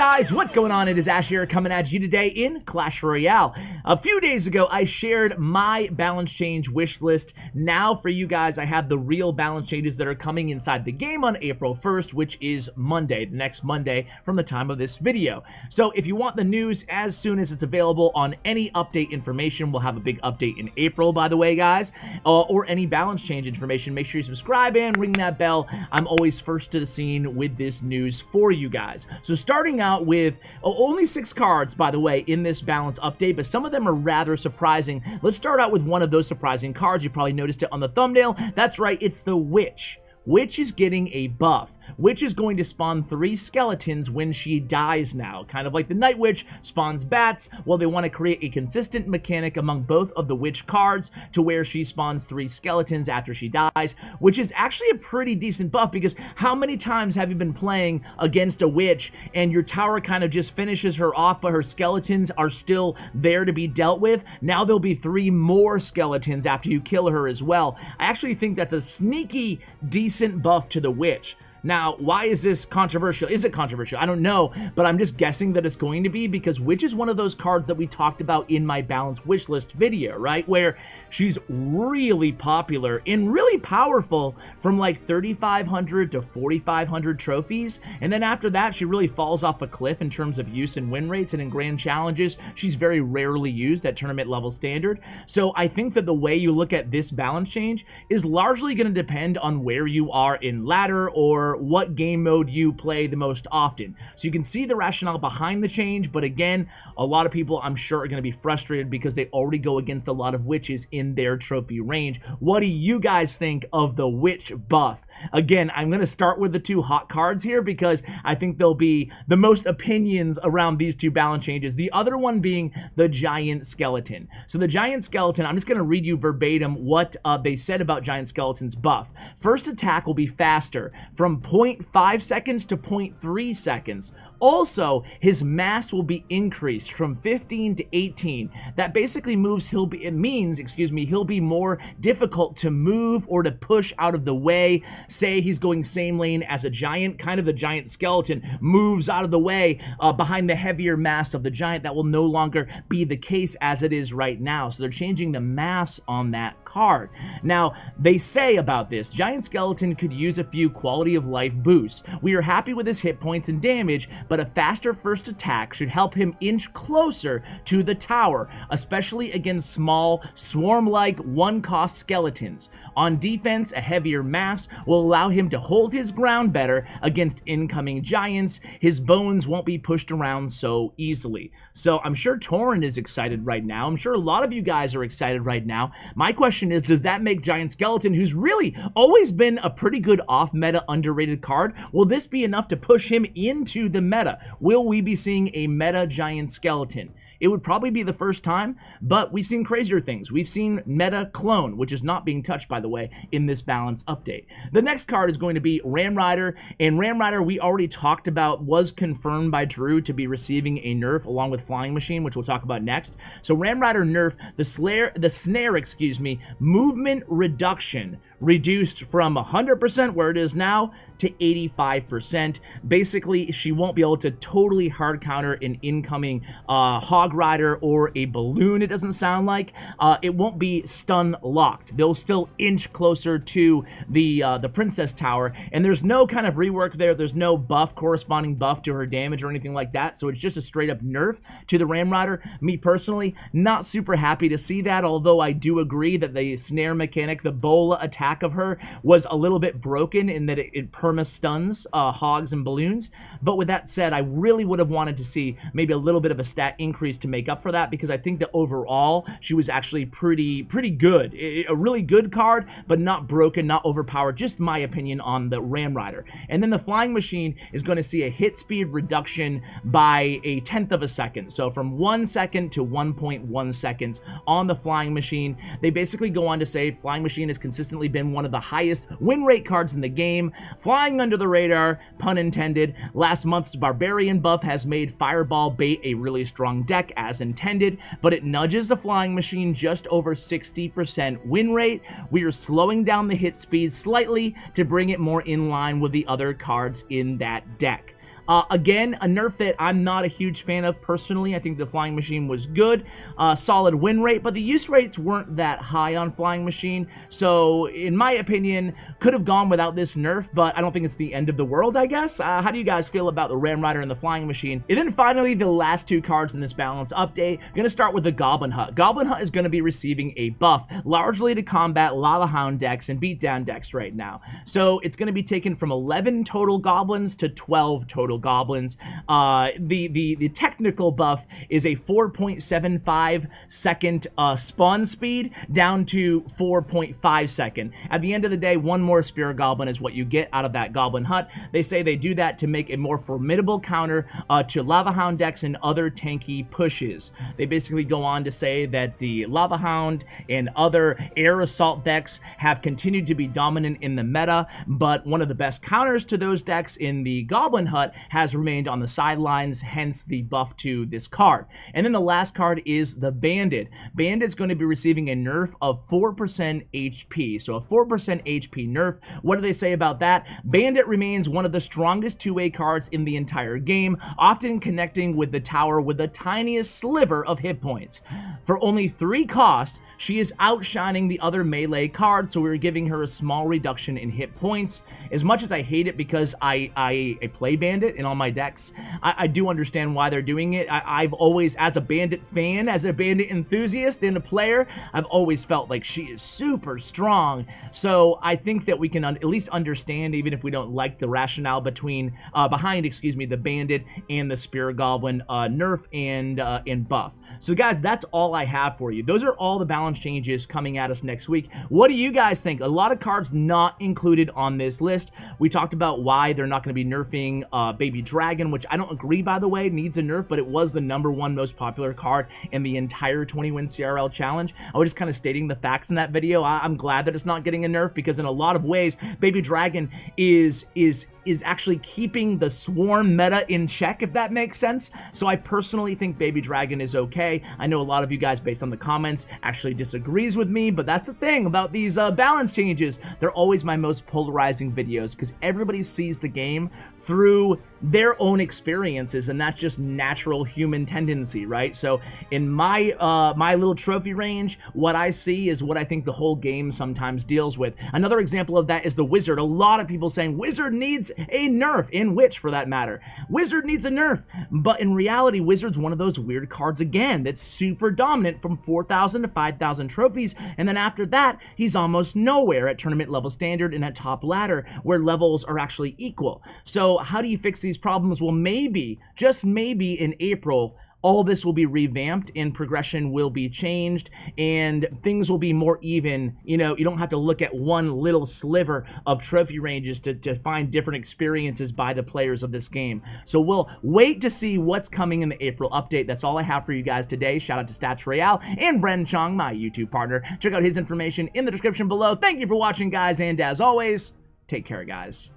guys, what's going on? It is Ash here coming at you today in Clash Royale. A few days ago, I shared my balance change wish list. Now for you guys, I have the real balance changes that are coming inside the game on April 1st, which is Monday, the next Monday from the time of this video. So if you want the news as soon as it's available on any update information, we'll have a big update in April, by the way, guys, or any balance change information, make sure you subscribe and ring that bell. I'm always first to the scene with this news for you guys. So starting out with only 6 cards, by the way, in this balance update, but some of them are rather surprising. Let's start out with one of those surprising cards. You probably noticed it on the thumbnail. That's right, it's the Witch. Witch is getting a buff. Witch is going to spawn 3 skeletons when she dies now. Kind of like the Night Witch spawns bats. Well, they want to create a consistent mechanic among both of the Witch cards to where she spawns 3 skeletons after she dies, which is actually a pretty decent buff because how many times have you been playing against a Witch and your tower kind of just finishes her off, but her skeletons are still there to be dealt with? Now there'll be 3 more skeletons after you kill her as well. I actually think that's a sneaky, decent buff to the Witch. Now, why is this controversial? Is it controversial? I don't know, but I'm just guessing that it's going to be because Witch is one of those cards that we talked about in my balanced wish list video, right? Where she's really popular and really powerful from like 3,500 to 4,500 trophies. And then after that, she really falls off a cliff in terms of use and win rates. And in grand challenges, she's very rarely used at tournament level standard. So I think that the way you look at this balance change is largely going to depend on where you are in ladder or what game mode you play the most often. So you can see the rationale behind the change, but again, a lot of people I'm sure are going to be frustrated because they already go against a lot of witches in their trophy range. What do you guys think of the Witch buff? Again, I'm going to start with the 2 hot cards here because I think there'll be the most opinions around these 2 balance changes. The other one being the Giant Skeleton. So the Giant Skeleton, I'm just going to read you verbatim what they said about Giant Skeleton's buff. First attack will be faster from 0.5 seconds to 0.3 seconds. Also, his mass will be increased from 15 to 18. That basically means he'll be more difficult to move or to push out of the way. Say he's going same lane as a giant, kind of the Giant Skeleton moves out of the way behind the heavier mass of the giant. That will no longer be the case as it is right now. So they're changing the mass on that card. Now, they say about this, Giant Skeleton could use a few quality of life boosts. We are happy with his hit points and damage, but a faster first attack should help him inch closer to the tower, especially against small, swarm-like one-cost skeletons. On defense, a heavier mass will allow him to hold his ground better against incoming giants. His bones won't be pushed around so easily. So I'm sure Torrent is excited right now. I'm sure a lot of you guys are excited right now. My question is, does that make Giant Skeleton, who's really always been a pretty good off-meta underrated card, will this be enough to push him into the meta? Will we be seeing a meta Giant Skeleton? It would probably be the first time, but we've seen crazier things. We've seen meta clone, which is not being touched, by the way, in this balance update. The next card is going to be Ram Rider, and Ram Rider we already talked about was confirmed by Drew to be receiving a nerf along with Flying Machine, which we'll talk about next. So Ram Rider nerf, the snare, movement reduction reduced from 100% where it is now to 85%. Basically, she won't be able to totally hard counter an incoming Hog Rider or a balloon, it doesn't sound like. It won't be stun locked. They'll still inch closer to the Princess Tower, and there's no kind of rework there. There's no corresponding buff to her damage or anything like that, so it's just a straight up nerf to the Ram Rider. Me personally, not super happy to see that, although I do agree that the snare mechanic, the bola attack of her, was a little bit broken in that it perma-stuns hogs and balloons. But with that said, I really would have wanted to see maybe a little bit of a stat increase to make up for that, because I think that overall she was actually pretty good. A really good card, but not broken, not overpowered. Just my opinion on the Ram Rider. And then the Flying Machine is going to see a hit speed reduction by 1/10 of a second. So from 1 second to 1.1 seconds on the Flying Machine. They basically go on to say Flying Machine has consistently been one of the highest win rate cards in the game, flying under the radar, pun intended. Last month's Barbarian buff has made Fireball Bait a really strong deck as intended, but it nudges the Flying Machine just over 60% win rate. We are slowing down the hit speed slightly to bring it more in line with the other cards in that deck. Again, a nerf that I'm not a huge fan of personally. I think the Flying Machine was good, solid win rate, but the use rates weren't that high on Flying Machine. So in my opinion, could have gone without this nerf, but I don't think it's the end of the world, I guess. How do you guys feel about the Ram Rider and the Flying Machine? And then finally, the last two cards in this balance update. I'm going to start with the Goblin Hut. Goblin Hut is going to be receiving a buff, largely to combat Lava Hound decks and beatdown decks right now. So it's going to be taken from 11 total goblins to 12 total goblins. The technical buff is a 4.75 second spawn speed down to 4.5 second. At the end of the day, one more Spirit Goblin is what you get out of that Goblin Hut. They say they do that to make a more formidable counter to Lava Hound decks and other tanky pushes. They basically go on to say that the Lava Hound and other air assault decks have continued to be dominant in the meta, but one of the best counters to those decks in the Goblin Hut has remained on the sidelines, hence the buff to this card. And then the last card is the Bandit. Bandit's going to be receiving a nerf of 4% HP, so a 4% HP nerf. What do they say about that? Bandit remains one of the strongest two-way cards in the entire game, often connecting with the tower with the tiniest sliver of hit points. For only 3 costs, she is outshining the other melee cards, so we're giving her a small reduction in hit points. As much as I hate it because I play Bandit in all my decks, I do understand why they're doing it. I've always, as a Bandit fan, as a Bandit enthusiast and a player, I've always felt like she is super strong. So I think that we can at least understand, even if we don't like the rationale behind the Bandit and the Spirit Goblin nerf and buff. So guys, that's all I have for you. Those are all the balance changes coming at us next week. What do you guys think? A lot of cards not included on this list. We talked about why they're not going to be nerfing Baby Dragon, which I don't agree, by the way, needs a nerf, but it was the #1 most popular card in the entire 20-win CRL challenge. I was just kind of stating the facts in that video. I'm glad that it's not getting a nerf because in a lot of ways, Baby Dragon is actually keeping the swarm meta in check, if that makes sense. So I personally think Baby Dragon is okay. I know a lot of you guys, based on the comments, actually disagrees with me, but that's the thing about these balance changes. They're always my most polarizing videos because everybody sees the game through their own experiences, and that's just natural human tendency, right? So in my my little trophy range, what I see is what I think the whole game sometimes deals with. Another example of that is the Wizard. A lot of people saying Wizard needs a nerf, in which, for that matter, Wizard needs a nerf, but in reality, Wizard's one of those weird cards again that's super dominant from 4,000 to 5,000 trophies, and then after that, he's almost nowhere at tournament level standard and at top ladder, where levels are actually equal. So how do you fix these problems? Well, maybe, just maybe in April, all this will be revamped and progression will be changed and things will be more even. You know, you don't have to look at one little sliver of trophy ranges to find different experiences by the players of this game. So we'll wait to see what's coming in the April update. That's all I have for you guys today. Shout out to Royale and Bren Chong, my YouTube partner. Check out his information in the description below. Thank you for watching, guys, and as always, take care, guys.